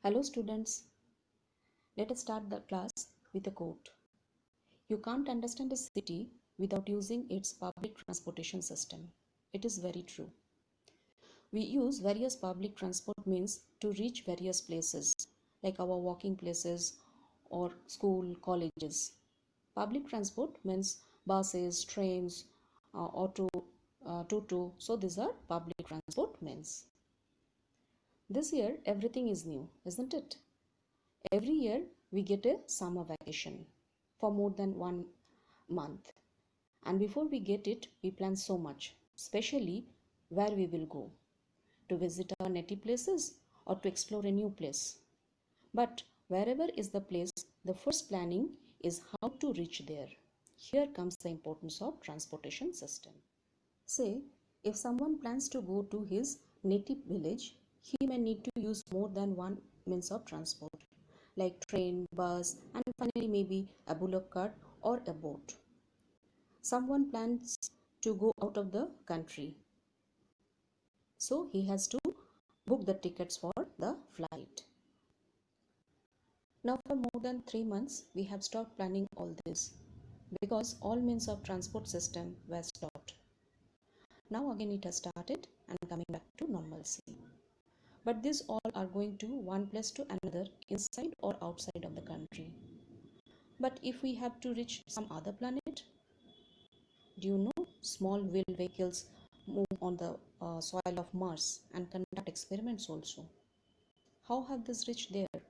Hello students, let us start the class with a quote. You can't understand a city without using its public transportation system. It is very true. We use various public transport means to reach various places like our walking places or school, colleges. Public transport means buses, trains, auto, toto. So these are public transport means. This year everything is new, isn't it? Every year we get a summer vacation for more than 1 month. And before we get it, we plan so much, especially where we will go, to visit our native places or to explore a new place. But wherever is the place, the first planning is how to reach there. Here comes the importance of transportation system. Say, if someone plans to go to his native village, he may need to use more than one means of transport like train, bus, and finally maybe a bullock cart or a boat. Someone plans to go out of the country, so he has to book the tickets for the flight. Now for more than 3 months, we have stopped planning all this because all means of transport system were stopped. Now again it has started and coming back to normalcy. But these all are going to one place to another inside or outside of the country. But if we have to reach some other planet, do you know small wheel vehicles move on the soil of Mars and conduct experiments also? How have these reached there?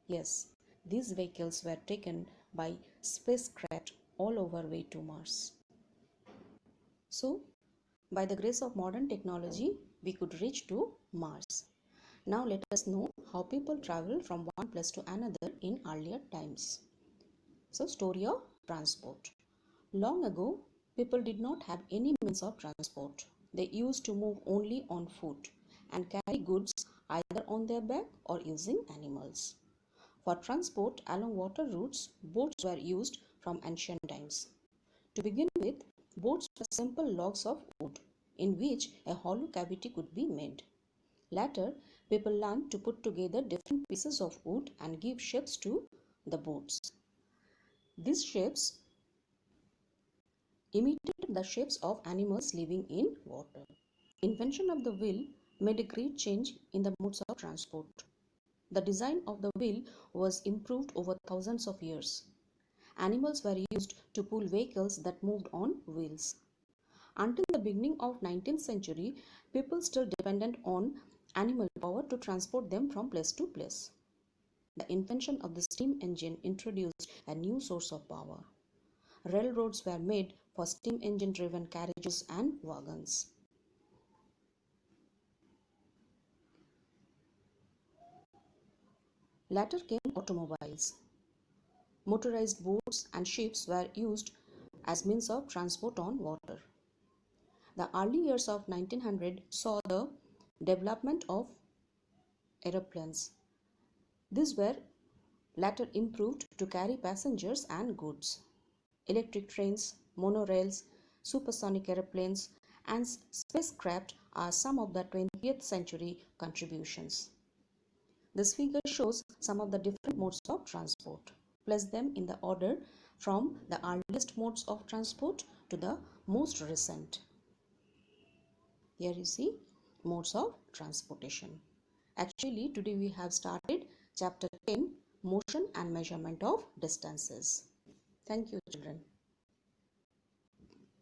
Yes, these vehicles were taken by spacecraft all over way to Mars. So, by the grace of modern technology, we could reach to Mars. Now let us know how people travel from one place to another in earlier times. So, story of transport. Long ago, people did not have any means of transport. They used to move only on foot and carry goods either on their back or using animals. For transport along water routes, boats were used from ancient times. To begin with, boats were simple logs of wood in which a hollow cavity could be made. Later, people learned to put together different pieces of wood and give shapes to the boats. These shapes imitated the shapes of animals living in water. Invention of the wheel made a great change in the modes of transport. The design of the wheel was improved over thousands of years. Animals were used to pull vehicles that moved on wheels. Until the beginning of 19th century, people still depended on animal power to transport them from place to place. The invention of the steam engine introduced a new source of power. Railroads were made for steam engine driven carriages and wagons. Later came automobiles. Motorized boats and ships were used as means of transport on water. The early years of 1900 saw the development of aeroplanes. These were later improved to carry passengers and goods. Electric trains, monorails, supersonic airplanes, and spacecraft are some of the 20th century contributions. This figure shows some of the different modes of transport. Place them in the order from the earliest modes of transport to the most recent. Here you see modes of transportation. Actually, today we have started chapter 10, motion and measurement of distances. Thank you, children.